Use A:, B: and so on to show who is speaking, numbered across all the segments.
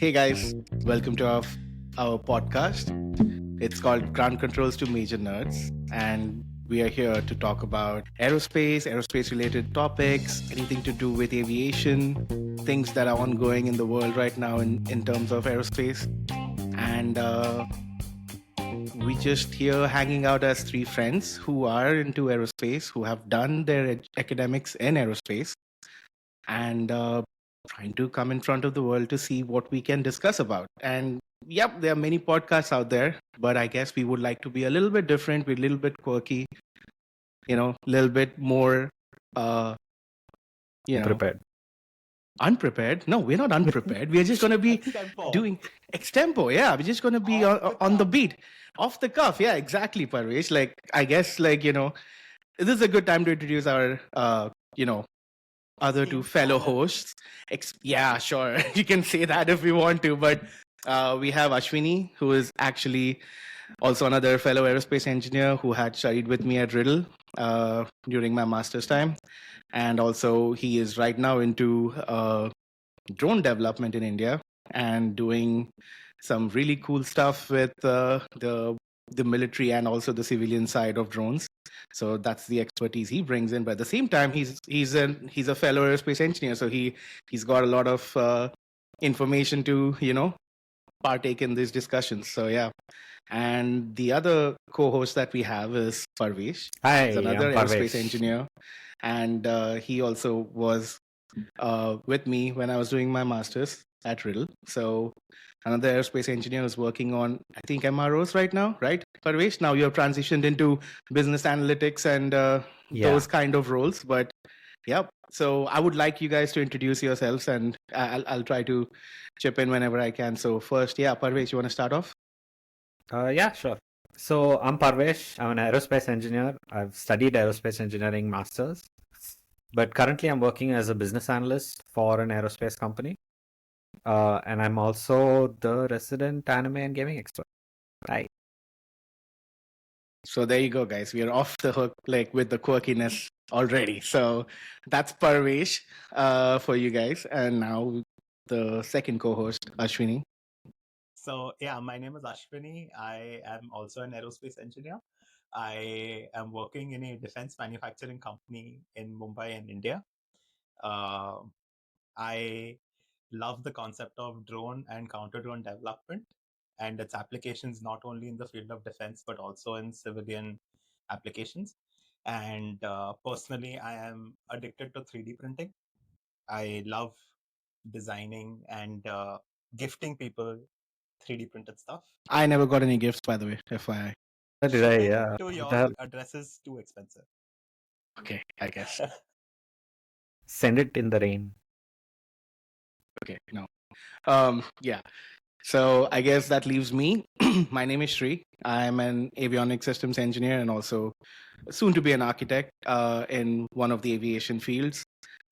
A: Hey guys, welcome to our podcast. It's called Ground Controls to Major Nerds, and we are here to talk about aerospace related topics, anything to do with aviation, things that are ongoing in the world right now in terms of aerospace. And we just here hanging out as three friends who are into aerospace, who have done their academics in aerospace, and trying to come in front of the world to see what we can discuss about. And yep, there are many podcasts out there, but I guess we would like to be a little bit different, be a little bit quirky, a little bit more, uh, you know,
B: Prepared.
A: unprepared. No, we're not unprepared. We're just going to be
C: Extempo.
A: doing extempo. Yeah, we're just going to be on the beat, off the cuff. Yeah, exactly, Parvesh. Like, I guess, this is a good time to introduce our, other two fellow hosts. Yeah, sure. You can say that if you want to, but we have Ashwini, who is actually also another fellow aerospace engineer who had studied with me at Riddle during my master's time. And also, he is right now into drone development in India and doing some really cool stuff with the military and also the civilian side of drones. So that's the expertise he brings in. But at the same time, he's a fellow aerospace engineer, so he's got a lot of information to partake in these discussions. So yeah. And the other co-host that we have is Parvesh.
B: Hi,
A: He's another
B: I'm
A: aerospace
B: Parvesh.
A: engineer, and he also was with me when I was doing my master's at Riddle. So another aerospace engineer is working on, I think, MROs right now, right, Parvesh? Now you've transitioned into business analytics and those kind of roles. But yeah, so I would like you guys to introduce yourselves, and I'll try to chip in whenever I can. So first, yeah, Parvesh, you want to start off?
B: Yeah, sure. So I'm Parvesh. I'm an aerospace engineer. I've studied aerospace engineering masters, but currently I'm working as a business analyst for an aerospace company. And I'm also the resident anime and gaming expert. Right.
A: So there you go, guys. We are off the hook, like with the quirkiness already. So that's Parvesh for you guys. And now the second co-host, Ashwini.
C: So yeah, my name is Ashwini. I am also an aerospace engineer. I am working in a defense manufacturing company in Mumbai in India. I love the concept of drone and counter drone development and its applications not only in the field of defense but also in civilian applications. And personally, I am addicted to 3D printing. I love designing and gifting people 3D printed stuff.
A: I never got any gifts, by the way, FYI.
C: Shipping to your address is too expensive.
A: Okay, I guess.
B: Send it in the rain.
A: Okay, no. Yeah. So I guess that leaves me. My name is Sri. I'm an avionics systems engineer and also soon to be an architect in one of the aviation fields.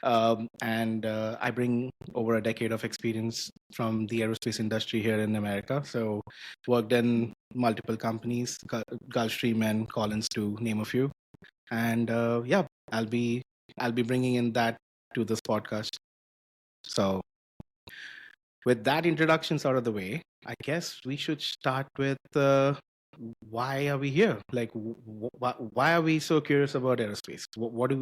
A: And I bring over a decade of experience from the aerospace industry here in America. So worked in multiple companies, Gulfstream and Collins to name a few. And yeah, I'll be bringing in that to this podcast. So with that introductions out of the way, I guess we should start with why are we here? Like, why are we so curious about aerospace? What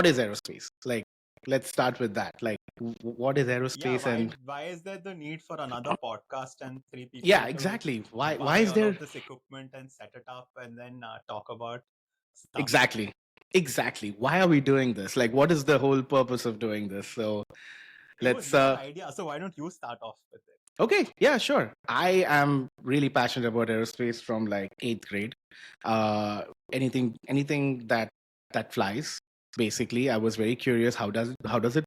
A: is aerospace? Like, let's start with that. Like, what is aerospace?
C: Yeah, why is there the need for another podcast and three people?
A: Yeah, exactly. Why is there
C: all this equipment and set it up and then talk about stuff?
A: Exactly. Why are we doing this? Like, what is the whole purpose of doing this? So let's
C: idea. So why don't you start off with it?
A: Okay, yeah, sure. I am really passionate about aerospace from like 8th grade. Anything that flies. Basically, I was very curious. How does it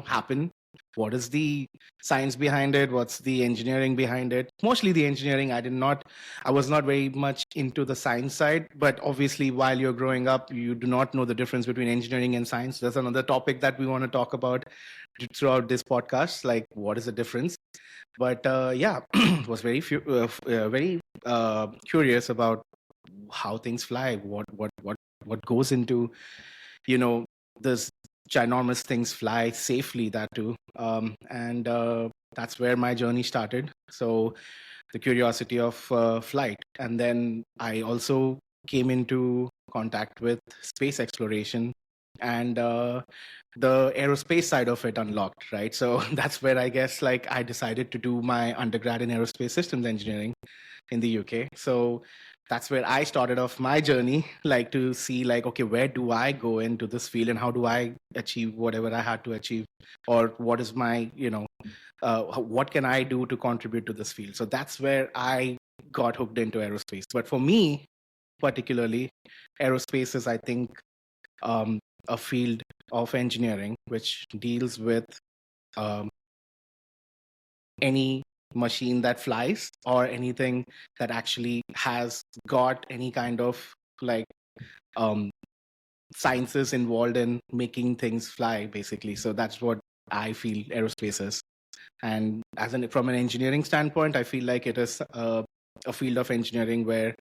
A: happen? What is the science behind it? What's the engineering behind it? Mostly the engineering. I was not very much into the science side, but obviously while you're growing up, you do not know the difference between engineering and science. That's another topic that we want to talk about throughout this podcast. Like, what is the difference? But yeah, was very curious about how things fly. What goes into this ginormous things fly safely, that too. And that's where my journey started. So the curiosity of flight. And then I also came into contact with space exploration and the aerospace side of it unlocked, right? So that's where I guess like I decided to do my undergrad in aerospace systems engineering in the UK. So that's where I started off my journey, like to see like, okay, where do I go into this field and how do I achieve whatever I had to achieve, or what is my, what can I do to contribute to this field? So that's where I got hooked into aerospace. But for me, particularly, aerospace is, I think, a field of engineering which deals with um, any machine that flies or anything that actually has got any kind of like um, sciences involved in making things fly, basically. So that's what I feel aerospace is. And from an engineering standpoint, I feel like it is a field of engineering where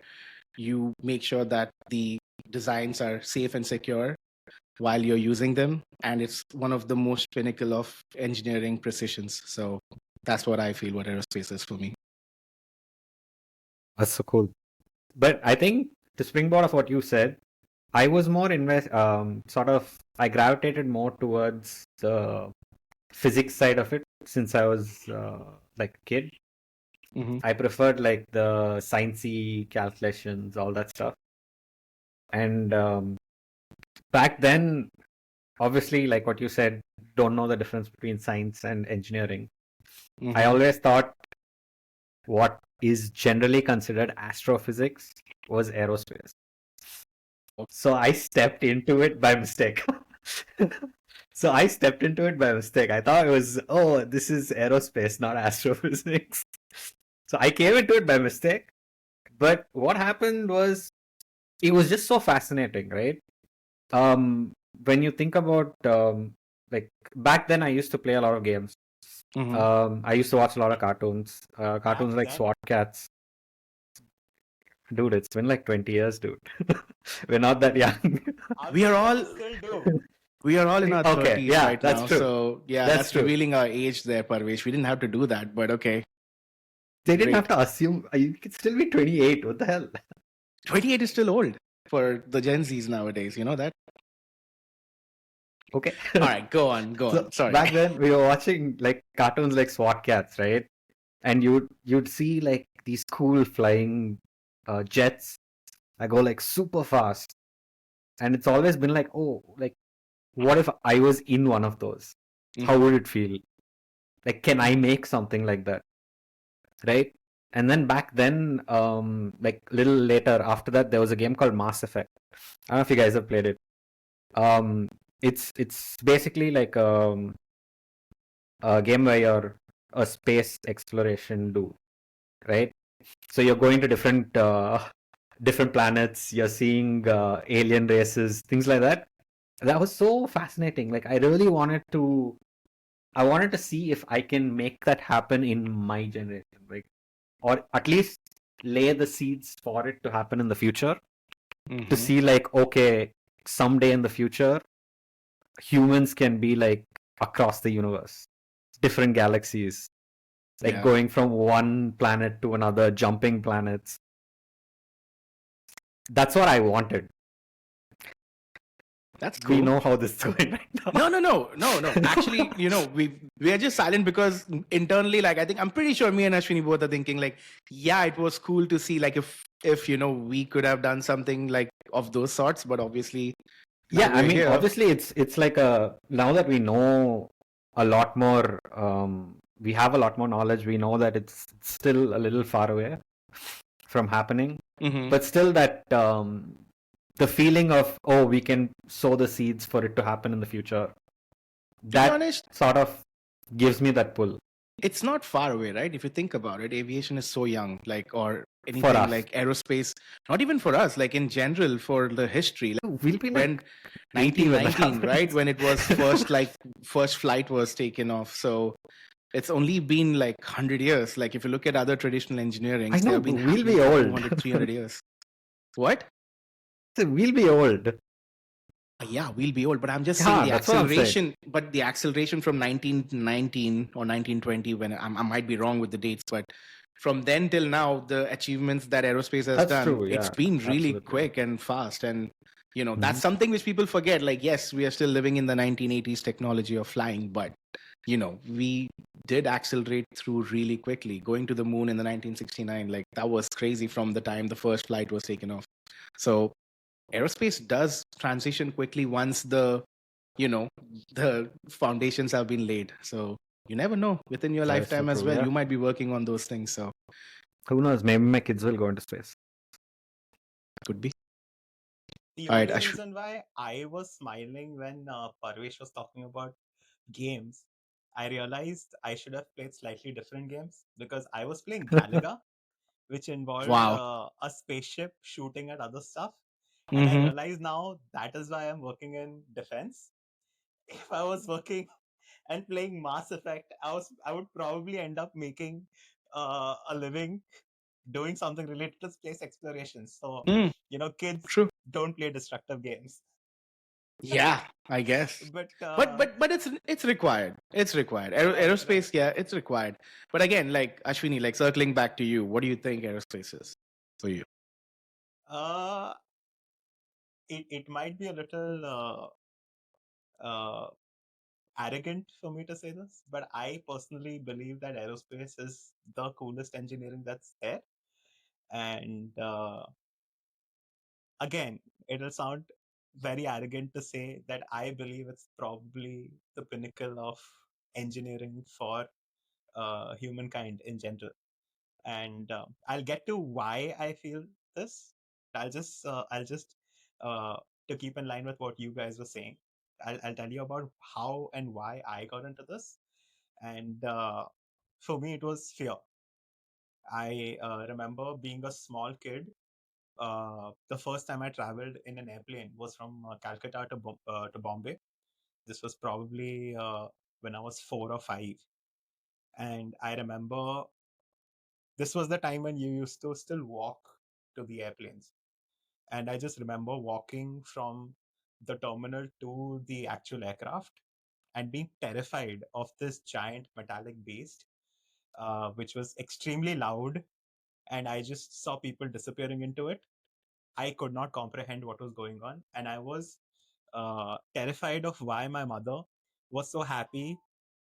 A: you make sure that the designs are safe and secure while you're using them. And it's one of the most pinnacle of engineering precisions. So that's what I feel what aerospace is for me.
B: That's so cool. But I think to springboard of what you said, I was more I gravitated more towards the physics side of it since I was like a kid.
A: Mm-hmm.
B: I preferred like the sciencey calculations, all that stuff. And back then, obviously, like what you said, don't know the difference between science and engineering.
A: Mm-hmm.
B: I always thought what is generally considered astrophysics was aerospace. So I stepped into it by mistake. I thought it was, oh, this is aerospace, not astrophysics. So I came into it by mistake. But what happened was, it was just so fascinating, right? When you think about, like back then, I used to play a lot of games.
A: Mm-hmm.
B: I used to watch a lot of cartoons. Cartoons like
C: then?
B: SWAT Cats. Dude, it's been like 20 years, dude. We're not that young.
A: We are all
C: Still do.
A: we are all in our
B: Okay,
A: 30s
B: yeah,
A: right
B: that's
A: now.
B: true.
A: So yeah, that's
B: true.
A: revealing our age there, Parvesh. We didn't have to do that, but okay.
B: They didn't
A: Great.
B: have to assume. You could still be 28. What the hell?
A: 28 is still old for the Gen Zs nowadays. You know that?
B: Okay.
A: All right, go on.
B: So
A: Sorry.
B: back then, we were watching like cartoons like SWAT Cats, right? And you'd see like these cool flying jets that go like super fast. And it's always been like, oh, like, what if I was in one of those? How would it feel? Like, can I make something like that? Right? And then back then, like little later after that, there was a game called Mass Effect. I don't know if you guys have played it. It's basically like a game where you're a space exploration dude, right? So you're going to different planets. You're seeing alien races, things like that. That was so fascinating. Like I really wanted to see if I can make that happen in my generation, like, or at least lay the seeds for it to happen in the future. To see like, okay, someday in the future, humans can be like across the universe, different galaxies, like going from one planet to another, jumping planets. That's what I wanted.
A: That's cool.
B: We know how this is going right now.
A: No. Actually, we are just silent because internally, like, I think I'm pretty sure me and Ashwini both are thinking like, yeah, it was cool to see like if we could have done something like of those sorts, but obviously,
B: yeah, I mean, obviously it's like now that we know a lot more, we have a lot more knowledge. We know that it's still a little far away from happening, but still that the feeling of, oh, we can sow the seeds for it to happen in the future. That sort of gives me that pull.
A: It's not far away, right? If you think about it, aviation is so young, like, or anything like aerospace, not even for us, like in general, for the history.
B: Like, we'll be
A: when 1919, right? When it was first flight was taken off. So it's only been like 100 years. Like if you look at other traditional engineering,
B: I know, we'll be old.
A: 200, 300 years. What?
B: So we'll be old.
A: Yeah, we'll be old, but I'm just saying
B: Yeah,
A: the
B: that's what I'm saying.
A: acceleration. But the acceleration from 1919 or 1920, when I might be wrong with the dates, but from then till now, the achievements that aerospace has
B: That's
A: done,
B: true.
A: it's
B: Yeah,
A: been really
B: absolutely.
A: quick and fast. And that's
B: Mhm.
A: something which people forget. Like, yes, we are still living in the 1980s technology of flying, but we did accelerate through really quickly. Going to the moon in the 1969, like that was crazy from the time the first flight was taken off. So aerospace does transition quickly once the foundations have been laid. So you never know, within your
B: That is so
A: lifetime as
B: true.
A: well,
B: Yeah.
A: you might be working on those things. So
B: Who knows? Maybe my kids will go into space.
A: could be.
C: The
A: All right,
C: only
A: Ashwin.
C: reason why I was smiling when Parvesh was talking about games, I realized I should have played slightly different games because I was playing Galaga, which involved
A: Wow.
C: a spaceship shooting at other stuff. And I
A: Mm-hmm.
C: realize now that is why I'm working in defense. If I was working and playing Mass Effect, I would probably end up making a living doing something related to space exploration. So,
A: Mm,
C: kids
A: true.
C: don't play destructive games.
A: Yeah, I guess.
C: But
A: But it's required. It's required.
C: right.
A: Aerospace, yeah, it's required. But again, like Ashwini, like circling back to you, what do you think aerospace is for you?
C: Uh, it might be a little arrogant for me to say this, but I personally believe that aerospace is the coolest engineering that's there. And again, it'll sound very arrogant to say that I believe it's probably the pinnacle of engineering for humankind in general. And I'll get to why I feel this. I'll just uh, to keep in line with what you guys were saying. I'll tell you about how and why I got into this. And for me, it was fear. I remember being a small kid. The first time I traveled in an airplane was from Calcutta to Bombay. This was probably when I was 4 or 5, and I remember this was the time when you used to still walk to the airplanes. And I just remember walking from the terminal to the actual aircraft and being terrified of this giant metallic beast, which was extremely loud. And I just saw people disappearing into it. I could not comprehend what was going on. And I was terrified of why my mother was so happy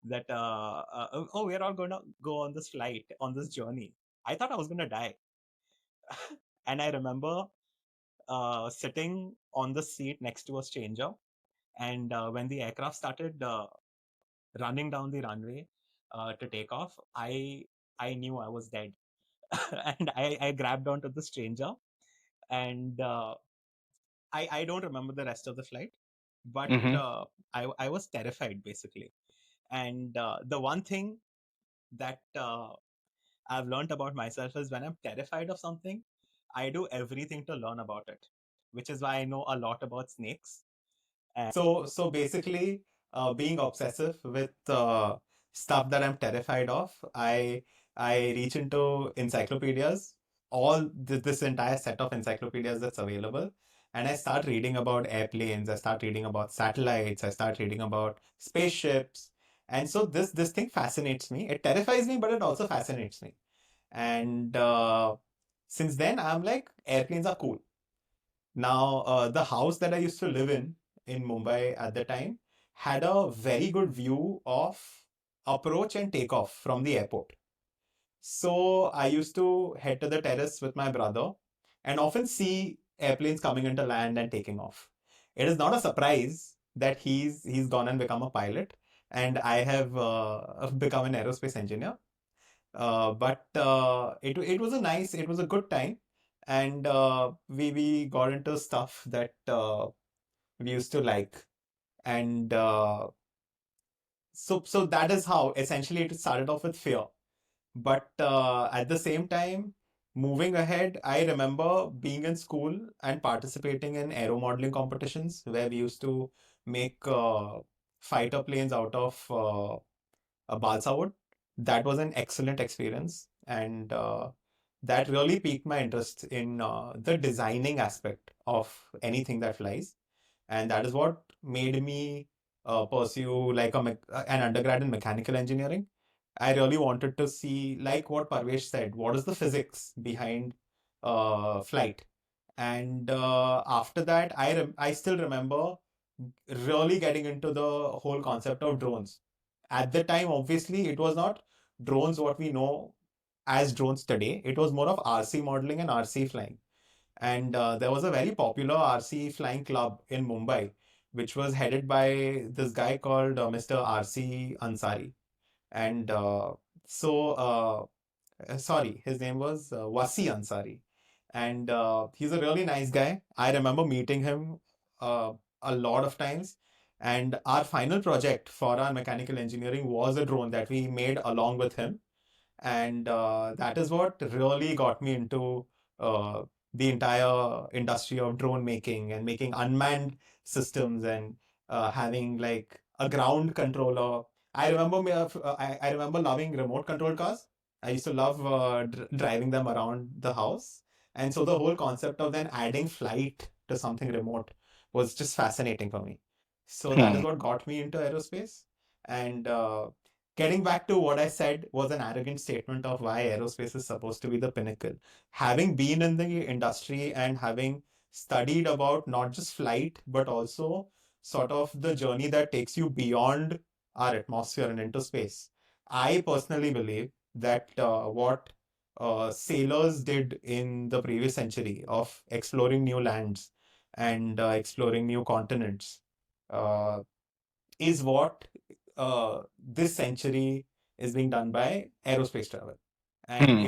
C: that, oh, we're all going to go on this flight, on this journey. I thought I was going to die. And I remember sitting on the seat next to a stranger. And when the aircraft started running down the runway to take off, I knew I was dead. And I grabbed onto the stranger. And I don't remember the rest of the flight, but
A: Mm-hmm.
C: I was terrified basically. And the one thing that I've learned about myself is when I'm terrified of something, I do everything to learn about it, which is why I know a lot about snakes. And so basically, being obsessive with stuff that I'm terrified of, I reach into encyclopedias, this entire set of encyclopedias that's available, and I start reading about airplanes. I start reading about satellites. I start reading about spaceships, and so this thing fascinates me. It terrifies me, but it also fascinates me. And since then, I'm like, airplanes are cool. Now, the house that I used to live in Mumbai at the time had a very good view of approach and takeoff from the airport. So I used to head to the terrace with my brother and often see airplanes coming into land and taking off. It is not a surprise that he's gone and become a pilot, and I have become an aerospace engineer. But it was a good time, and we got into stuff that we used to like, and so that is how essentially it started off with fear. But at the same time, moving ahead, I remember being in school and participating in aero modeling competitions where we used to make fighter planes out of a balsa wood. That was an excellent experience, and that really piqued my interest in the designing aspect of anything that flies. and that is what made me pursue like an undergrad in mechanical engineering. I really wanted to see, like what Parvesh said, what is the physics behind flight. And after that, I still remember really getting into the whole concept of drones. At the time, obviously, it was not drones what we know as drones today. It was more of RC modeling and RC flying. And there was a very popular RC flying club in Mumbai, which was headed by this guy called Mr. RC Ansari. And sorry, his name was Wasi Ansari. And he's a really nice guy. I remember meeting him uh, a lot of times. And our final project for our mechanical engineering was a drone that we made along with him. And that is what really got me into uh, the entire industry of drone making and making unmanned systems and having like a ground controller. I remember loving remote control cars. I used to love driving them around the house. And so the whole concept of then adding flight to something remote was just fascinating for me. So that is
A: Hmm.
C: what got me into aerospace. And getting back to what I said was an arrogant statement of why aerospace is supposed to be the pinnacle. Having been in the industry and having studied about not just flight, but also sort of the journey that takes you beyond our atmosphere and into space, I personally believe that what sailors did in the previous century of exploring new lands and exploring new continents uh, is what this century is being done by aerospace travel. And
A: Hmm.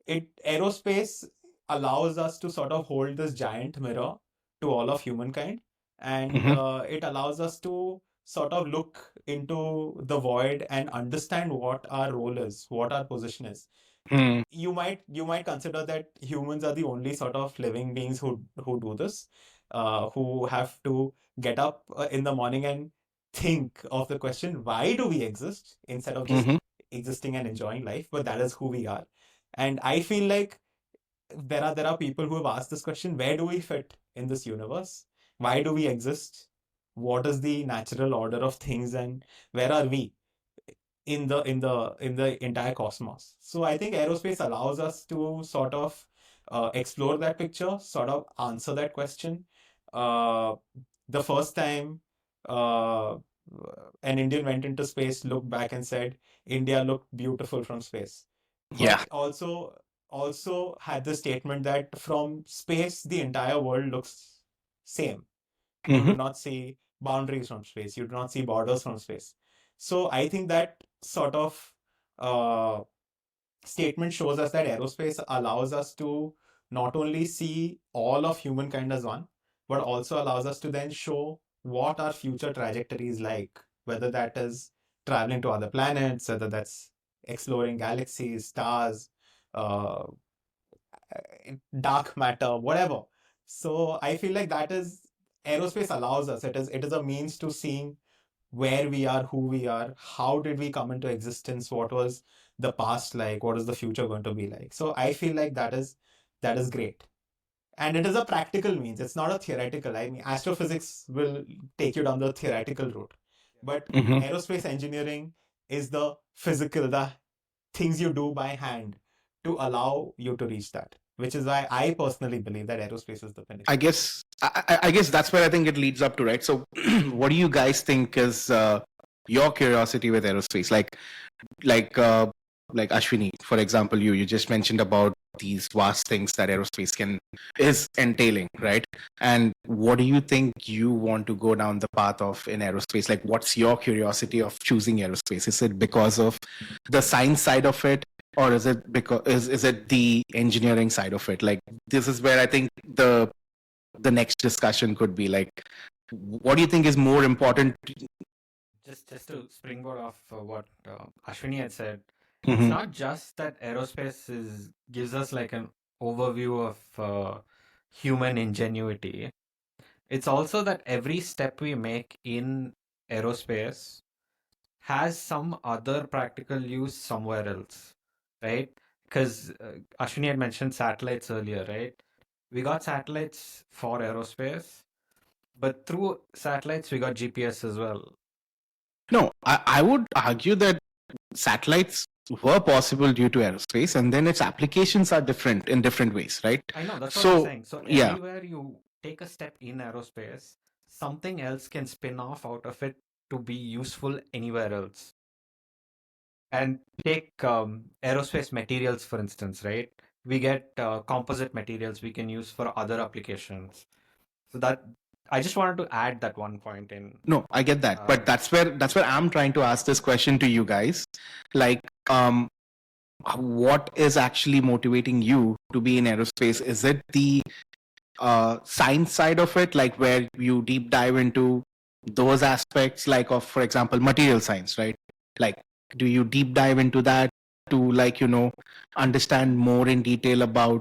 C: it aerospace allows us to sort of hold this giant mirror to all of humankind, and
A: Hmm.
C: it allows us to sort of look into the void and understand what our role is, what our position is.
A: Hmm.
C: You might consider that humans are the only sort of living beings who do this, who have to get up in the morning and think of the question, why do we exist, instead of just
A: Hmm.
C: existing and enjoying life, but that is who we are. And I feel like there are people who have asked this question, where do we fit in this universe? Why do we exist? What is the natural order of things, and where are we in the entire cosmos? So I think aerospace allows us to sort of explore that picture, sort of answer that question. Uh, the first time uh, an Indian went into space, looked back and said, India looked beautiful from space.
A: Yeah.
C: But also had the statement that from space, the entire world looks same. You
A: Hmm.
C: do not see boundaries from space. You do not see borders from space. So I think that sort of uh, statement shows us that aerospace allows us to not only see all of humankind as one, but also allows us to then show what our future trajectory is like, whether that is traveling to other planets, whether that's exploring galaxies, stars, uh, dark matter, whatever. So I feel like that is aerospace allows us. It is a means to seeing where we are, who we are, how did we come into existence, what was the past like, what is the future going to be like. So I feel like that is great. And it is a practical means. It's not a theoretical. I mean, astrophysics will take you down the theoretical route. But
A: Hmm.
C: aerospace engineering is the physical, the things you do by hand to allow you to reach that, which is why I personally believe that aerospace is the
A: I
C: pinnacle.
A: guess I guess that's where I think it leads up to, right? So, what do you guys think is your curiosity with aerospace? Like uh, like Ashwini, for example, you just mentioned about these vast things that aerospace can is entailing, right? And what do you think you want to go down the path of in aerospace? Like, what's your curiosity of choosing aerospace? Is it because of the science side of it, or is it because is it the engineering side of it? Like, this is where I think the next discussion could be like, what do you think is more important?
B: Just to springboard off what Ashwini had said, it's
A: Mhm.
B: not just that aerospace gives us like an overview of human ingenuity. It's also that every step we make in aerospace has some other practical use somewhere else, right? Because Ashwini had mentioned satellites earlier, right? we got satellites for aerospace, but through satellites we got GPS as well.
A: No, I would argue that satellites were possible due to aerospace, and then its applications are different in different ways, right?
B: I know, that's what I'm
A: So,
B: saying. So
A: yeah.
B: everywhere you take a step in aerospace, something else can spin off out of it to be useful anywhere else. And take aerospace materials, for instance, right? We get composite materials we can use for other applications. So that I just wanted to add that one point in.
A: No, I get that, but that's where I'm trying to ask this question to you guys. Like, what is actually motivating you to be in aerospace? Is it the science side of it, like where you deep dive into those aspects, like of, for example, material science, right? Like, do you deep dive into that to, like, understand more in detail about,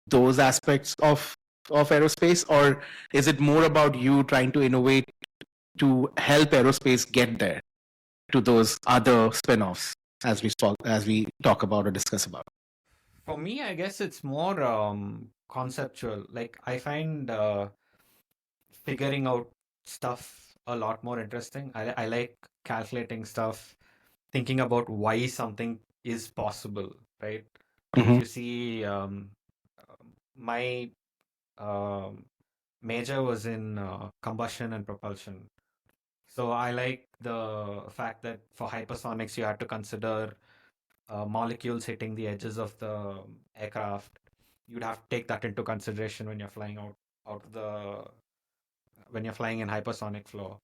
A: those aspects of aerospace, or is it more about you trying to innovate to help aerospace get there to those other spin-offs as we talk about or discuss about?
B: For me, I guess it's more conceptual. Like I find figuring out stuff a lot more interesting. I like calculating stuff, thinking about why something is possible, right? If
A: Mm-hmm.
B: you see, my um, major was in combustion and propulsion. So I like the fact that for hypersonics, you had to consider molecules hitting the edges of the aircraft. You'd have to take that into consideration when you're flying out of the when you're flying in hypersonic flow.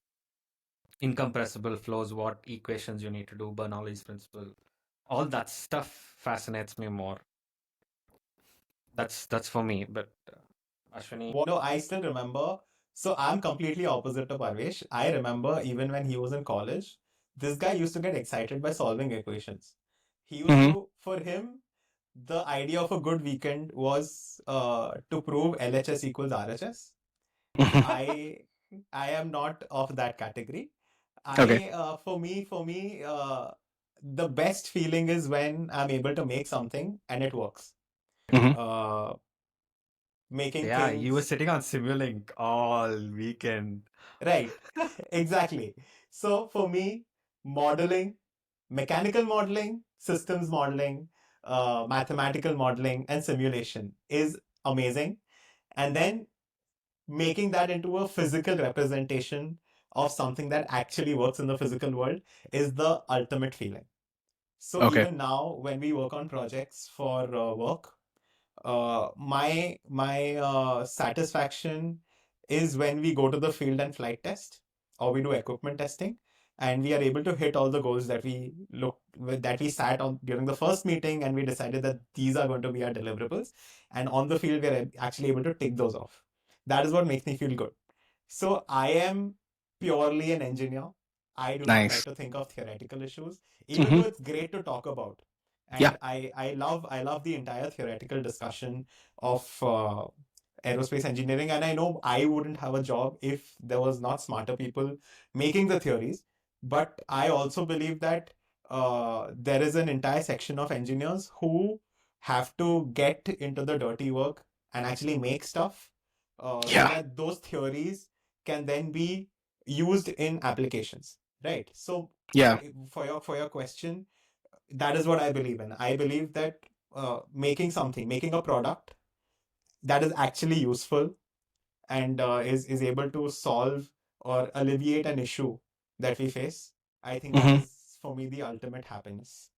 B: Incompressible flows, what equations you need to do, Bernoulli's principle, all that stuff fascinates me more. That's for me. But Ashwini,
C: No, I still remember. So I'm completely opposite to Parvesh. I remember even when he was in college, this guy used to get excited by solving equations. He used
A: Mm-hmm.
C: to, for him, the idea of a good weekend was to prove LHS equals RHS. I I am not of that category.
A: Okay.
C: For me, the best feeling is when I'm able to make something and it works.
A: Mm-hmm.
C: Uh, Making
B: yeah, you were
C: things
B: sitting on Simulink all weekend.
C: right. Exactly. So for me, modeling, mechanical modeling, systems modeling, mathematical modeling, and simulation is amazing. And then making that into a physical representation of something that actually works in the physical world is the ultimate feeling. So
A: Okay.
C: even now, when we work on projects for work, my satisfaction is when we go to the field and flight test, or we do equipment testing, and we are able to hit all the goals that we sat on during the first meeting, and we decided that these are going to be our deliverables, and on the field we are actually able to tick those off. That is what makes me feel good. So I am purely an engineer. I do not
A: Nice.
C: like to think of theoretical issues, even
A: Mm-hmm.
C: though it's great to talk about.
A: Yeah.
C: And I love the entire theoretical discussion of aerospace engineering. And I know I wouldn't have a job if there was not smarter people making the theories. But I also believe that there is an entire section of engineers who have to get into the dirty work and actually make stuff so
A: Yeah.
C: that those theories can then be used in applications, right? So
A: Yeah.
C: for your question, that is what I believe in. I believe that making a product that is actually useful and is able to solve or alleviate an issue that we face. I think that
A: Mm-hmm.
C: is for me the ultimate happiness.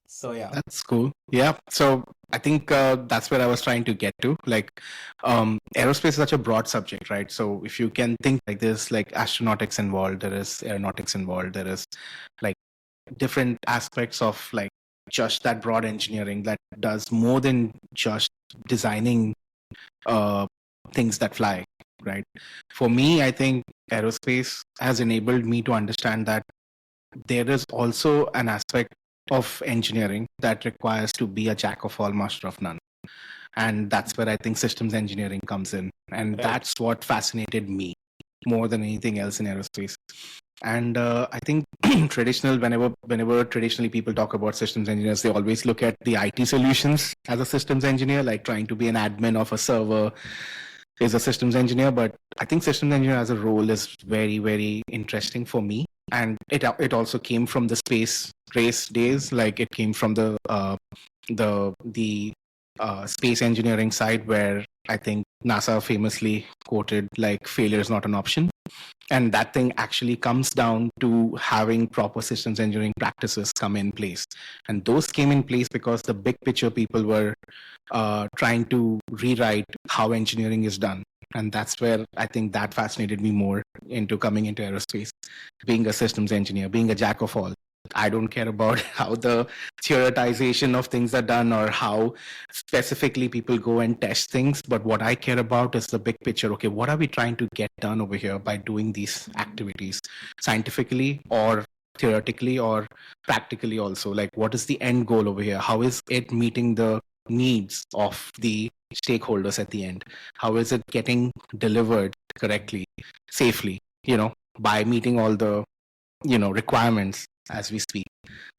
C: So yeah,
A: That's cool. Yeah. So I think that's where I was trying to get to. Like, aerospace is such a broad subject, right? So if you can think like this, like astronautics involved, there is aeronautics involved, there is like different aspects of like just that broad engineering that does more than just designing uh, things that fly, right? For me, I think aerospace has enabled me to understand that there is also an aspect of engineering that requires to be a jack of all, master of none. And that's where I think systems engineering comes in. And
C: right.
A: that's what fascinated me more than anything else in aerospace. And I think whenever traditionally people talk about systems engineers, they always look at the IT solutions as a systems engineer, like trying to be an admin of a server is a systems engineer. But I think systems engineer as a role is very, very interesting for me. And it also came from the space race days. Like it came from the space engineering side, where I think NASA famously quoted like failure is not an option. And that thing actually comes down to having proper systems engineering practices come in place. And those came in place because the big picture people were trying to rewrite how engineering is done. And that's where I think that fascinated me more into coming into aerospace, being a systems engineer, being a jack of all. I don't care about how the theoretization of things are done or how specifically people go and test things. But what I care about is the big picture. Okay, what are we trying to get done over here by doing these activities scientifically or theoretically or practically also? Like, what is the end goal over here? How is it meeting the needs of the stakeholders at the end? How is it getting delivered correctly, safely, by meeting all the requirements as we speak?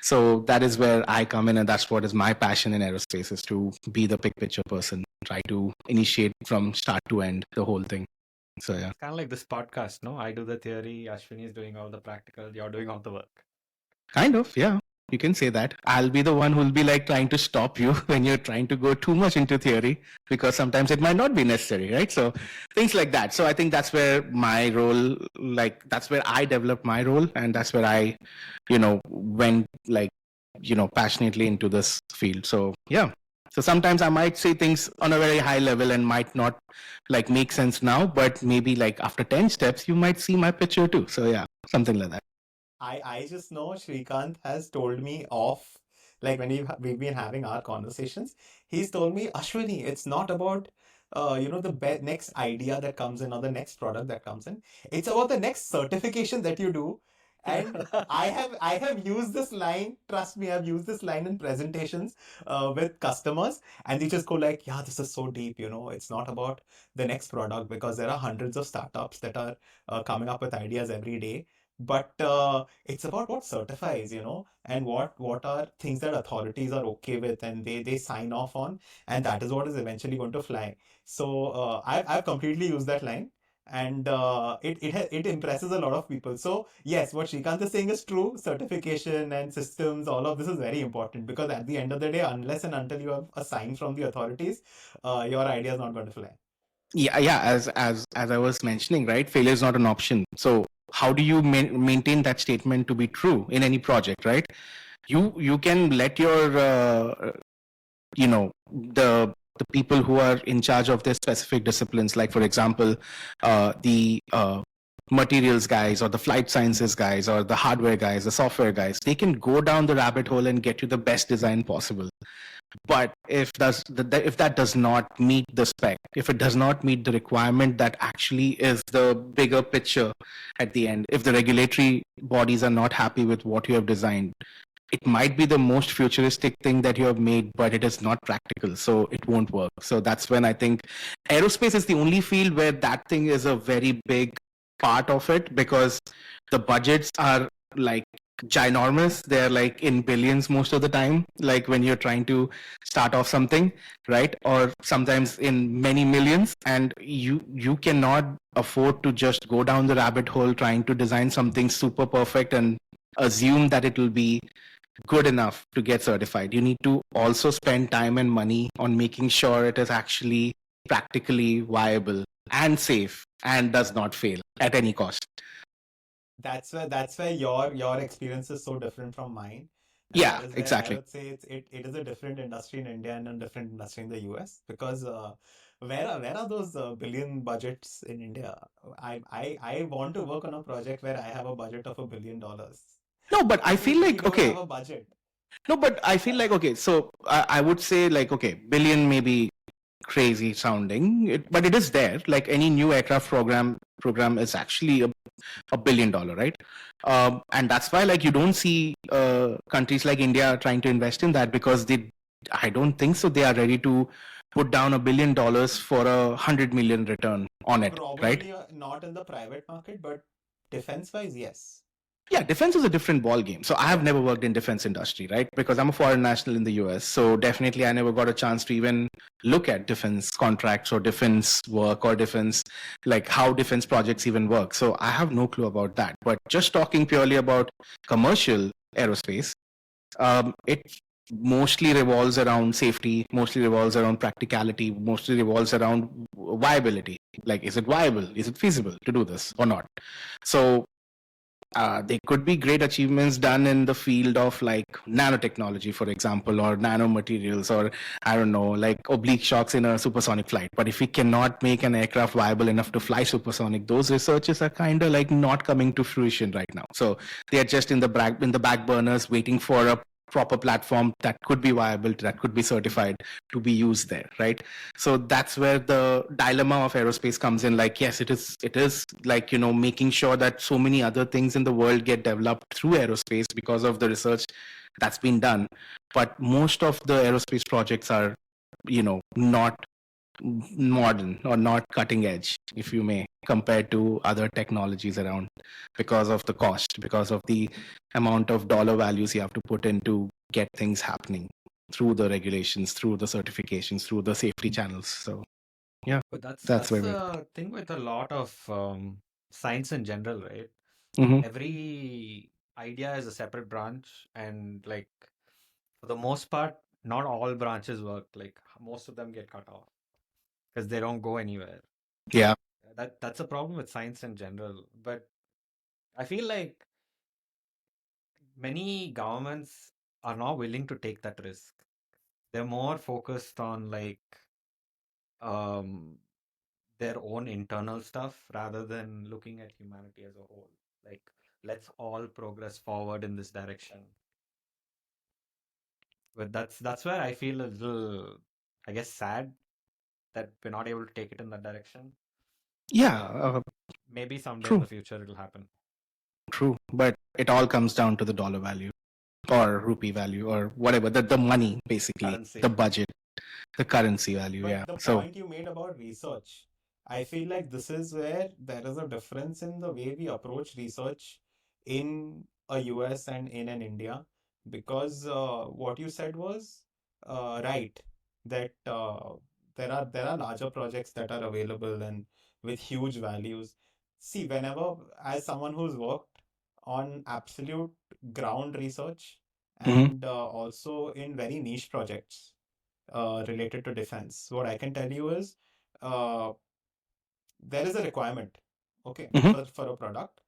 A: So that is where I come in, and that's what is my passion in aerospace, is to be the big picture person, try to initiate from start to end the whole thing. So yeah,
B: It's kind of like this podcast, no? I do the theory, Ashwini is doing all the practical, you're doing all the work.
A: kind of, yeah. You can say that. I'll be the one who'll be like trying to stop you when you're trying to go too much into theory, because sometimes it might not be necessary, right? So things like that. So I think that's where my role, like that's where I developed my role, and that's where I, went like, passionately into this field. So yeah. So sometimes I might say things on a very high level and might not like make sense now, but maybe like after 10 steps, you might see my picture too. So yeah, something like that.
C: I just know Shrikant has told me off, like when we've been having our conversations, he's told me, Ashwini, it's not about the next idea that comes in or the next product that comes in. It's about the next certification that you do. And I have used this line, trust me, I've used this line in presentations with customers, and they just go like, yeah, this is so deep, it's not about the next product, because there are hundreds of startups that are coming up with ideas every day. But it's about what certifies, and what are things that authorities are okay with and they sign off on, and that is what is eventually going to fly. So I've completely used that line, and it impresses a lot of people. So yes, what Shrikant is saying is true. Certification and systems, all of this is very important, because at the end of the day, unless and until you have a sign from the authorities, your idea is not going to fly.
A: Yeah. As I was mentioning, right? Failure is not an option. So how do you maintain that statement to be true in any project, right? You can let your the people who are in charge of their specific disciplines, like for example, the materials guys or the flight sciences guys or the hardware guys, the software guys, they can go down the rabbit hole and get you the best design possible. But if that does not meet the spec, if it does not meet the requirement that actually is the bigger picture at the end, if the regulatory bodies are not happy with what you have designed, it might be the most futuristic thing that you have made, but it is not practical, so it won't work. So that's when I think aerospace is the only field where that thing is a very big part of it, because the budgets are like ginormous. They're like in billions most of the time, like when you're trying to start off something, right? Or sometimes in many millions, and you cannot afford to just go down the rabbit hole trying to design something super perfect and assume that it will be good enough to get certified. You need to also spend time and money on making sure it is actually practically viable and safe and does not fail at any cost.
C: That's where your experience is so different from mine, and that
A: Yeah,
C: is where I
A: exactly.
C: would say it is a different industry in India and a different industry in the US, because where are those billion budgets in India? I want to work on a project where I have a budget of $1 billion.
A: No, but I feel
C: We
A: like,
C: don't have
A: okay,
C: a budget.
A: no, but I feel like, okay, so I would say like, okay, billion may be crazy sounding, but it is there. Like any new aircraft program is actually $1 billion, right? And that's why like you don't see countries like India trying to invest in that, because I don't think so they are ready to put down $1 billion for 100 million return on it, right?
C: Probably not in the private market, but defense wise, yes.
A: Yeah, defense is a different ball game. So I have never worked in defense industry, right? Because I'm a foreign national in the US. So definitely I never got a chance to even look at defense contracts or defense work or defense, like how defense projects even work. So I have no clue about that. But just talking purely about commercial aerospace, it mostly revolves around safety, mostly revolves around practicality, mostly revolves around viability. Like, is it viable? Is it feasible to do this or not? So there could be great achievements done in the field of like nanotechnology, for example, or nanomaterials, or I don't know, like oblique shocks in a supersonic flight. But if we cannot make an aircraft viable enough to fly supersonic, those researches are kind of like not coming to fruition right now. So they are just in the back burners, waiting for a proper platform that could be viable, that could be certified to be used there, right? So that's where the dilemma of aerospace comes in. Like, yes, it is like, making sure that so many other things in the world get developed through aerospace because of the research that's been done. But most of the aerospace projects are, not modern or not cutting edge, if you may, compared to other technologies around, because of the cost, because of the amount of dollar values you have to put in to get things happening through the regulations, through the certifications, through the safety channels. So yeah,
B: But that's
A: that's where we're.
B: the thing with a lot of science in general, right?
A: Mhm.
B: Every idea is a separate branch, and like for the most part, not all branches work. Like most of them get cut off because they don't go anywhere.
A: Yeah.
B: That's a problem with science in general. But I feel like many governments are not willing to take that risk. They're more focused on like um their own internal stuff rather than looking at humanity as a whole. Like, let's all progress forward in this direction. But that's where I feel a little, I guess, sad that we're not able to take it in that direction.
A: Yeah.
B: Maybe someday in
A: True.
B: the future it'll happen.
A: True. But it all comes down to the dollar value or rupee value or whatever, the money, basically,
B: Currency.
A: the budget, the currency value.
C: But
A: Yeah.
C: the
A: So.
C: point you made about research, I feel like this is where there is a difference in the way we approach research in a US and in an India, because what you said was right, that there are larger projects that are available and with huge values. See, whenever, as someone who's worked on absolute ground research
A: Mhm.
C: and also in very niche projects related to defense. What I can tell you is uh, there is a requirement, okay,
A: Mhm.
C: for a product.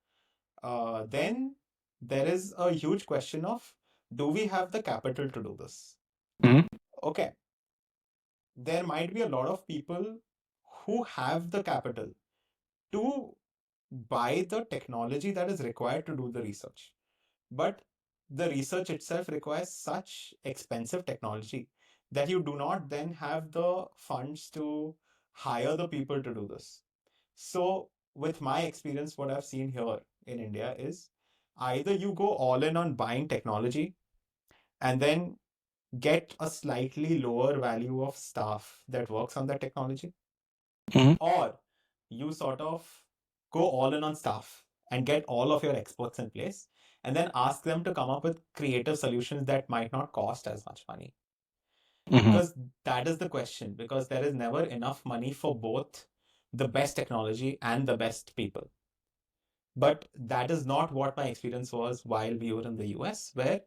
C: Then there is a huge question of, do we have the capital to do this?
A: Mhm.
C: Okay, there might be a lot of people who have the capital to buy the technology that is required to do the research. But the research itself requires such expensive technology that you do not then have the funds to hire the people to do this. So, with my experience, what I've seen here in India is either you go all in on buying technology and then get a slightly lower value of staff that works on that technology,
A: Mhm.
C: or you sort of go all in on staff and get all of your experts in place and then ask them to come up with creative solutions that might not cost as much money.
A: Mhm.
C: Because that is the question, because there is never enough money for both the best technology and the best people. But that is not what my experience was while we were in the US, where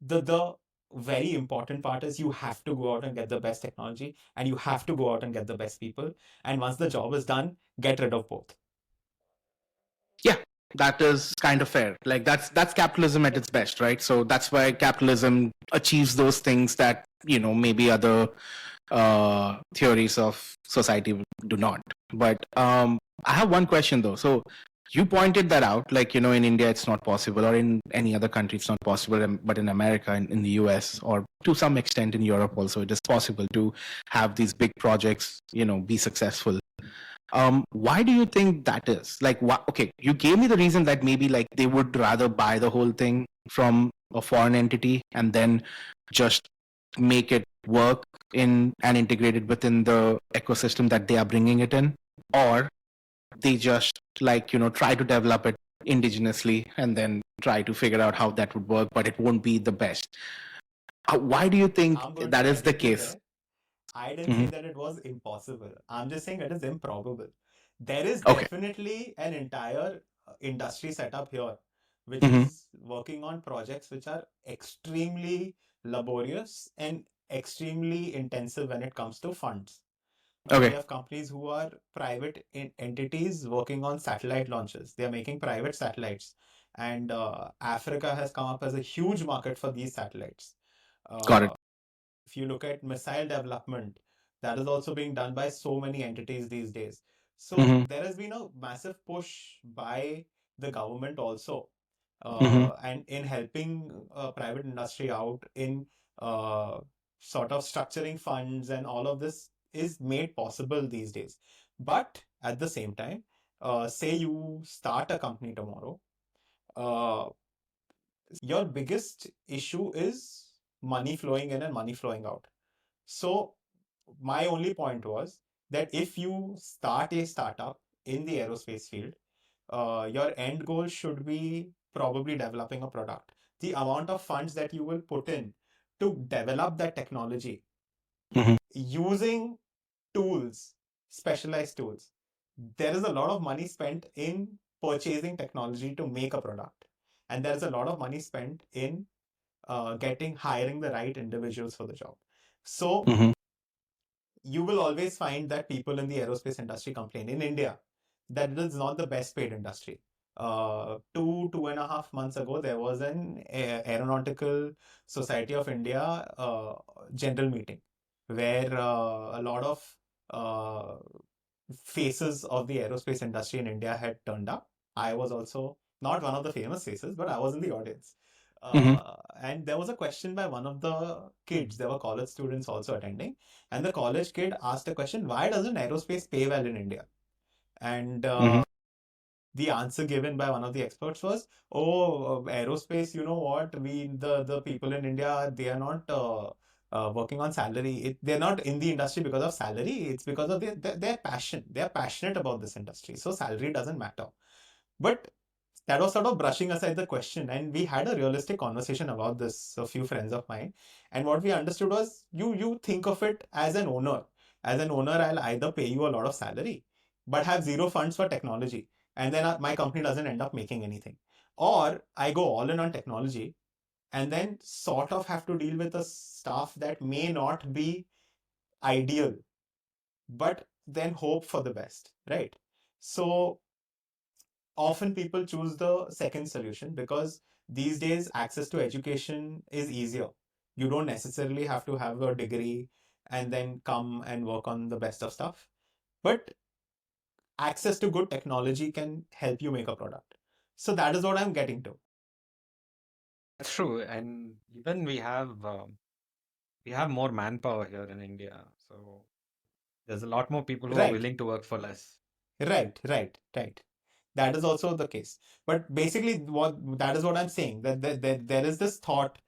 C: the very important part is you have to go out and get the best technology and you have to go out and get the best people. And once the job is done, get rid of both.
A: Yeah, that is kind of fair. Like that's capitalism at its best, right? So that's why capitalism achieves those things that maybe other theories of society do not. But I have one question though. So you pointed that out, like in India it's not possible, or in any other country it's not possible, but in America, in the US, or to some extent in Europe also, it is possible to have these big projects, be successful. Why do you think that is? Like, okay, you gave me the reason that maybe like they would rather buy the whole thing from a foreign entity and then just make it work in and integrate it within the ecosystem that they are bringing it in, or they just like try to develop it indigenously and then try to figure out how that would work, but it won't be the best. Why do you think
C: I'm going
A: that
C: to
A: is the
C: edit you
A: case?
C: there. I didn't say
A: Mhm.
C: that it was impossible. I'm just saying it is improbable. There is
A: Okay.
C: definitely an entire industry setup here, which
A: Hmm.
C: is working on projects which are extremely laborious and extremely intensive when it comes to funds. We
A: Okay.
C: have companies who are private entities working on satellite launches. They are making private satellites, and Africa has come up as a huge market for these satellites.
A: Got it.
C: Uh, if you look at missile development, that is also being done by so many entities these days. So
A: Hmm.
C: there has been a massive push by the government also,
A: Hmm.
C: and in helping private industry out in uh, sort of structuring funds, and all of this is made possible these days. But at the same time, say you start a company tomorrow, uh, your biggest issue is money flowing in and money flowing out. So my only point was that if you start a startup in the aerospace field, your end goal should be probably developing a product. The amount of funds that you will put in to develop that technology
A: Hmm.
C: using tools, specialized tools, there is a lot of money spent in purchasing technology to make a product. And there is a lot of money spent in hiring the right individuals for the job. So
A: Hmm.
C: you will always find that people in the aerospace industry complain in India that it is not the best paid industry. 2.5 months ago, there was an Aeronautical Society of India general meeting where a lot of uh, faces of the aerospace industry in India had turned up. I was also not one of the famous faces, but I was in the audience.
A: Hmm.
C: And there was a question by one of the kids. There were college students also attending. And the college kid asked a question, why doesn't aerospace pay well in India? And
A: Hmm.
C: the answer given by one of the experts was, "Oh, aerospace. You know what? The people in India, they are not working on salary. They're not in the industry because of salary. It's because of their passion. They are passionate about this industry. So salary doesn't matter." But that was sort of brushing aside the question, and we had a realistic conversation about this, a few friends of mine. And what we understood was, you think of it as an owner. As an owner, I'll either pay you a lot of salary, but have zero funds for technology, and then my company doesn't end up making anything. Or I go all in on technology, and then sort of have to deal with a staff that may not be ideal, but then hope for the best, right? So often people choose the second solution because these days access to education is easier. You don't necessarily have to have a degree and then come and work on the best of stuff. But access to good technology can help you make a product. So that is what I'm getting to.
B: That's true. And even we have more manpower here in India. So there's a lot more people who are
C: Right,
B: willing to work for less.
C: right. That is also the case. But basically, that is what I'm saying. That there is this thought.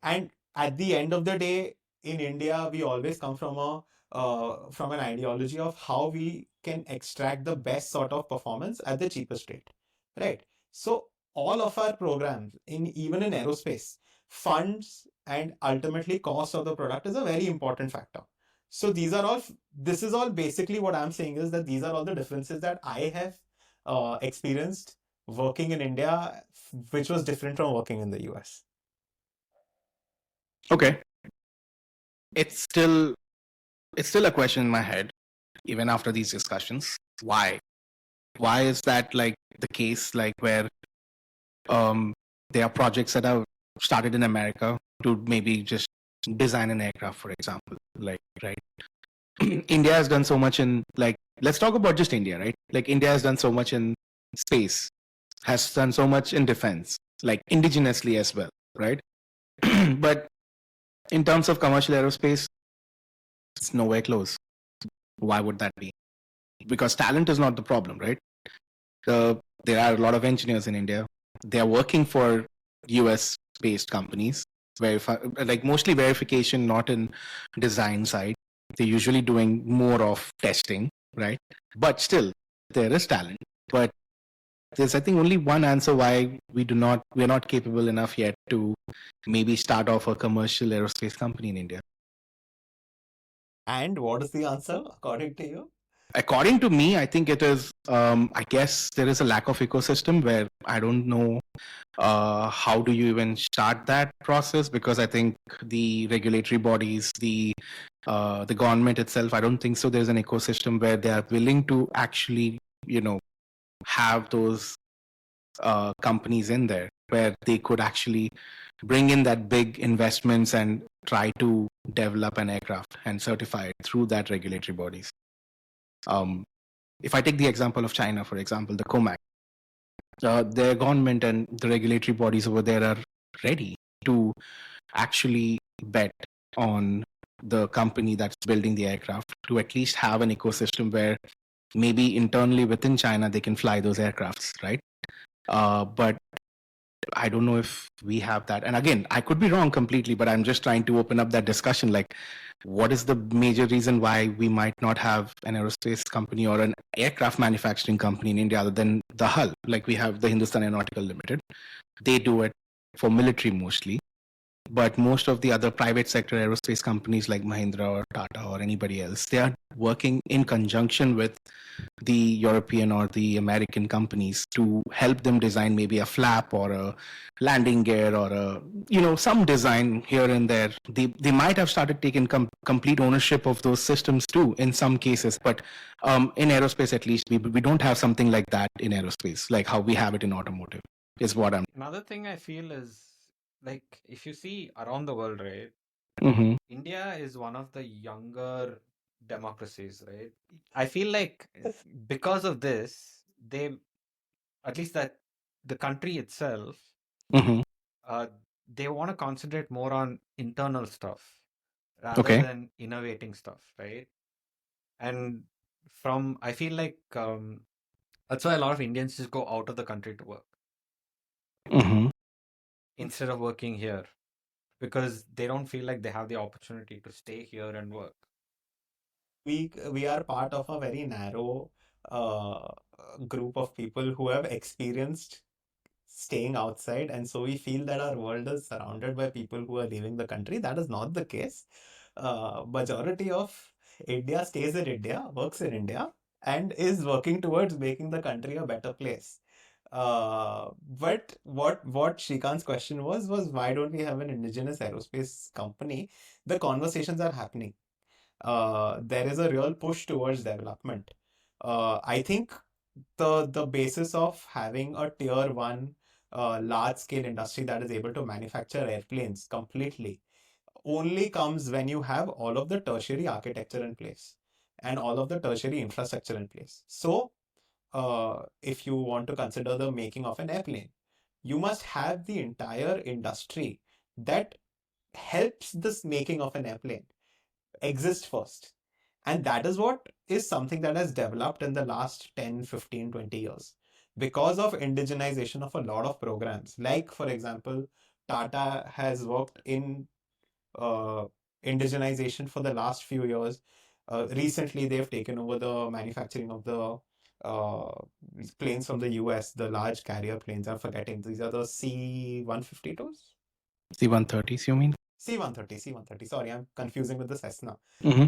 C: And at the end of the day, in India, we always come from an ideology of how we can extract the best sort of performance at the cheapest rate, right? So all of our programs, in even in aerospace, funds and ultimately cost of the product is a very important factor. So these are all. This is all basically what I'm saying is that these are all the differences that I have experienced working in India, which was different from working in the US.
A: Okay. It's still it's still a question in my head, even after these discussions. Why? Why is that like the case? Like where um there are projects that are started in America to maybe just design an aircraft, for example. Like right, India has done so much in like let's talk about just India, right? Like India has done so much in space, has done so much in defense, like indigenously as well, right? But in terms of commercial aerospace, it's nowhere close. Why would that be? Because talent is not the problem, right? There are a lot of engineers in India. They are working for US based companies, like mostly verification, not in design side. They're usually doing more of testing, right? But still, there is talent. But there's, I think, only one answer why we're not capable enough yet to maybe start off a commercial aerospace company in India.
C: And what is the answer according to you?
A: According to me, I think it is, I guess there is a lack of ecosystem where I don't know how do you even start that process, because I think the regulatory bodies, the government itself, I don't think so there's an ecosystem where they are willing to actually, have those companies in there where they could actually bring in that big investments and try to develop an aircraft and certify it through that regulatory bodies. If I take the example of China, for example, the COMAC, their government and the regulatory bodies over there are ready to actually bet on the company that's building the aircraft to at least have an ecosystem where maybe internally within China they can fly those aircrafts, right? But I don't know if we have that. And again, I could be wrong completely, but I'm just trying to open up that discussion. Like, what is the major reason why we might not have an aerospace company or an aircraft manufacturing company in India other than the hull? Like, we have the Hindustan Aeronautical Limited. They do it for military mostly. But most of the other private sector aerospace companies like Mahindra or Tata or anybody else, they are working in conjunction with the European or the American companies to help them design maybe a flap or a landing gear or some design here and there. They might have started taking complete ownership of those systems too in some cases, but in aerospace at least we don't have something like that in aerospace, like how we have it in automotive. Is what I'm.
B: Another thing I feel is, like, if you see around the world, right?
A: Mm-hmm.
B: India is one of the younger democracies, right? I feel like because of this, at least that the country itself,
A: Mm-hmm.
B: uh, they want to concentrate more on internal stuff rather
A: Okay.
B: than innovating stuff, right? And I feel like that's why a lot of Indians just go out of the country to work
A: Mm-hmm.
B: instead of working here, because they don't feel like they have the opportunity to stay here and work.
C: We are part of a very narrow uh, group of people who have experienced staying outside, and so we feel that our world is surrounded by people who are leaving the country. That is not the case. Majority of India stays in India, works in India, and is working towards making the country a better place. But what Shrikant's question was why don't we have an indigenous aerospace company? The conversations are happening. There is a real push towards development. I think the basis of having a tier one large scale industry that is able to manufacture airplanes completely only comes when you have all of the tertiary architecture in place and all of the tertiary infrastructure in place. So, if you want to consider the making of an airplane, you must have the entire industry that helps this making of an airplane exist first. And that is what is something that has developed in the last 10, 15, 20 years because of indigenization of a lot of programs. Like, for example, Tata has worked in uh, indigenization for the last few years. Recently, they've taken over the manufacturing of the planes from the US, the large carrier planes. I'm forgetting. These are the C-152s?
A: C-130s, you mean?
C: C-130, C-130. Sorry, I'm confusing with the Cessna.
A: Mm-hmm.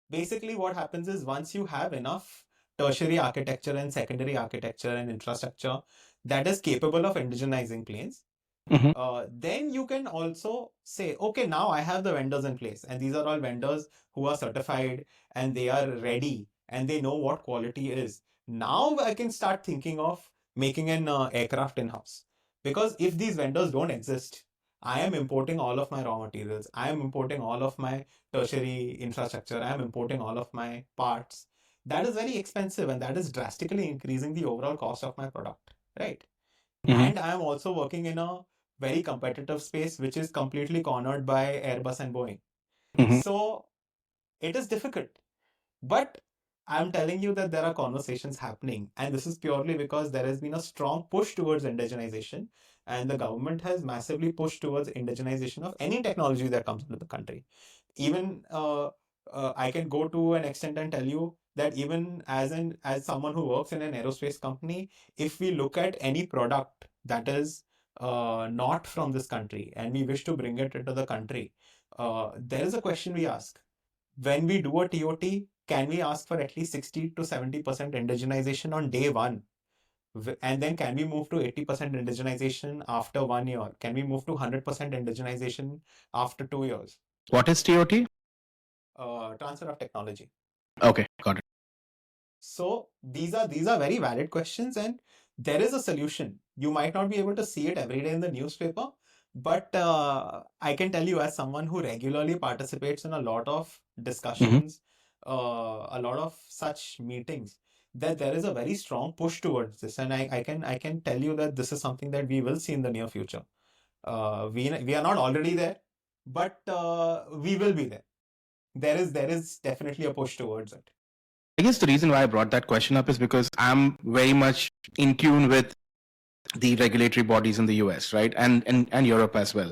C: Basically, what happens is once you have enough tertiary architecture and secondary architecture and infrastructure that is capable of indigenizing planes,
A: Mm-hmm.
C: then you can also say, okay, now I have the vendors in place, and these are all vendors who are certified and they are ready and they know what quality is. Now I can start thinking of making an aircraft in-house. Because if these vendors don't exist, I am importing all of my raw materials, I am importing all of my tertiary infrastructure, I am importing all of my parts. That is very expensive and that is drastically increasing the overall cost of my product, right?
A: Mm-hmm.
C: And I am also working in a very competitive space, which is completely cornered by Airbus and Boeing.
A: Mm-hmm.
C: So it is difficult. But I'm telling you that there are conversations happening, and this is purely because there has been a strong push towards indigenization, and the government has massively pushed towards indigenization of any technology that comes into the country. Even I can go to an extent and tell you that even as someone who works in an aerospace company, if we look at any product that is not from this country and we wish to bring it into the country, there is a question we ask. When we do a TOT, can we ask for at least 60 to 70% indigenization on day one? And then can we move to 80% indigenization after 1 year? Can we move to 100% indigenization after 2 years?
A: What is TOT?
C: Transfer of technology.
A: Okay, got it.
C: So these are very valid questions, and there is a solution. You might not be able to see it every day in the newspaper, but I can tell you, as someone who regularly participates in a lot of discussions, a lot of such meetings, that there is a very strong push towards this, and I can tell you that this is something that we will see in the near future. We are not already there, but we will be there. There is definitely a push towards it.
A: I guess the reason why I brought that question up is because I'm very much in tune with the regulatory bodies in the US, right? And Europe as well.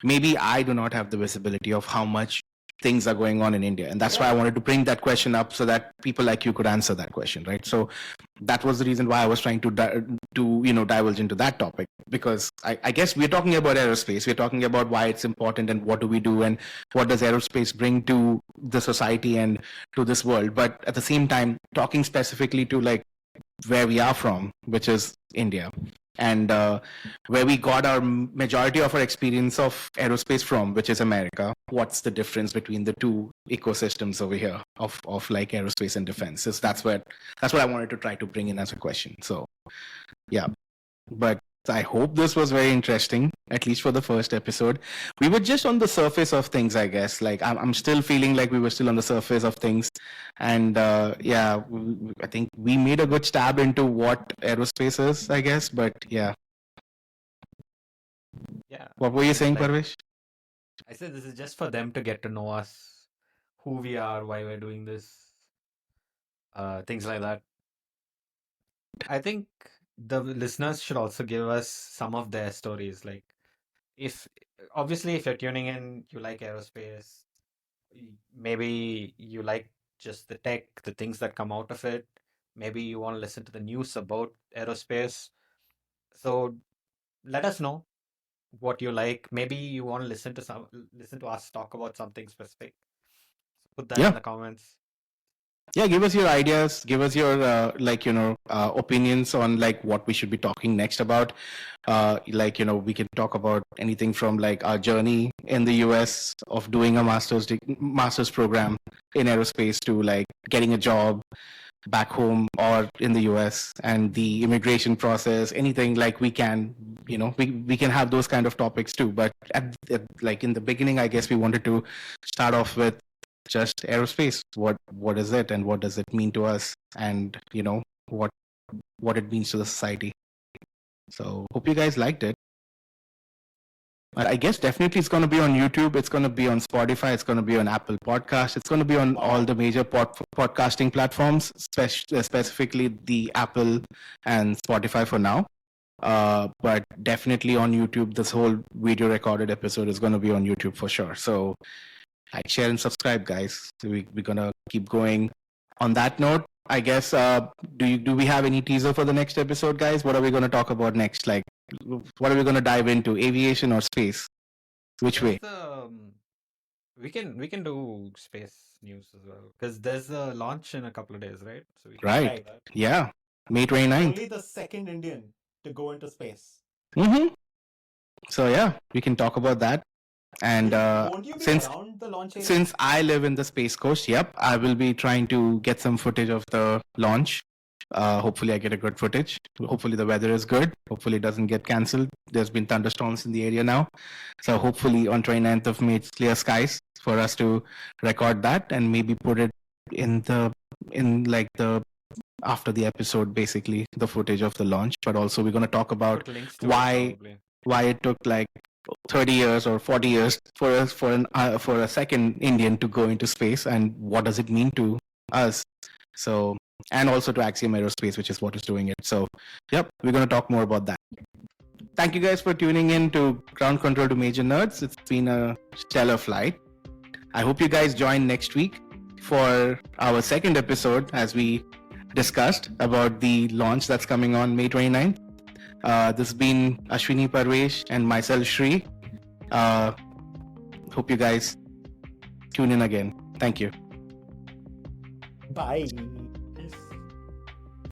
A: Maybe I do not have the visibility of how much things are going on in India. And that's why I wanted to bring that question up so that people like you could answer that question, right? So that was the reason why I was trying to divulge into that topic, because I guess we're talking about aerospace. We're talking about why it's important and what do we do and what does aerospace bring to the society and to this world. But at the same time, talking specifically to like where we are from, which is India, and where we got our majority of our experience of aerospace from, which is America. What's the difference between the two ecosystems over here of like aerospace and defense? So that's what I wanted to try to bring in as a question. So yeah, but I hope this was very interesting, at least for the first episode. We were just on the surface of things, I guess. Like I'm still feeling like we were still on the surface of things, and I think we made a good stab into what aerospace is, I guess. But yeah, what were you saying, Parvesh?
B: I said this is just for them to get to know us, who we are, why we're doing this, things like that. I think the listeners should also give us some of their stories. Like, if you're tuning in, you like aerospace, maybe you like just the tech, the things that come out of it. Maybe you want to listen to the news about aerospace. So let us know what you like. Maybe you want to listen to us talk about something specific. So put that in the comments.
A: Yeah, give us your ideas, give us your opinions on like what we should be talking next about. We can talk about anything from like our journey in the US of doing a master's program in aerospace to like getting a job back home or in the US, and the immigration process, anything. Like we can have those kind of topics too. But like in the beginning, I guess we wanted to start off with just aerospace. What is it, and what does it mean to us, and what it means to the society. So hope you guys liked it. I guess definitely it's going to be on YouTube, it's going to be on Spotify, it's going to be on Apple Podcast, it's going to be on all the major podcasting platforms, specifically the Apple and Spotify for now. But definitely on YouTube, this whole video recorded episode is going to be on YouTube for sure. So like, share and subscribe, guys. We're gonna keep going. On that note, I guess do we have any teaser for the next episode, guys? What are we gonna talk about next? Like, what are we gonna dive into? Aviation or space? Which way?
B: We can do space news as well, because there's a launch in a couple of days, right? So
A: right. Yeah, May 29th.
C: Only the second Indian to go into space.
A: So yeah, we can talk about that. And since I live in the Space Coast, yep, I will be trying to get some footage of the launch. Hopefully I get a good footage. Hopefully the weather is good. Hopefully it doesn't get cancelled. There's been thunderstorms in the area now. So hopefully on 29th of May, it's clear skies for us to record that and maybe put it in the after the episode, basically the footage of the launch. But also we're going to talk about why it took like 30 years or 40 years for a second Indian to go into space, and what does it mean to us. So, and also to Axiom Aerospace, which is what is doing it. So yep, we're going to talk more about that. Thank you guys for tuning in to Ground Control to Major Nerds. It's been a stellar flight. I hope you guys join next week for our second episode as we discussed about the launch that's coming on May 29th. This has been Ashwini, Parvesh, and myself, Shri. Hope you guys tune in again. Thank you.
C: Bye.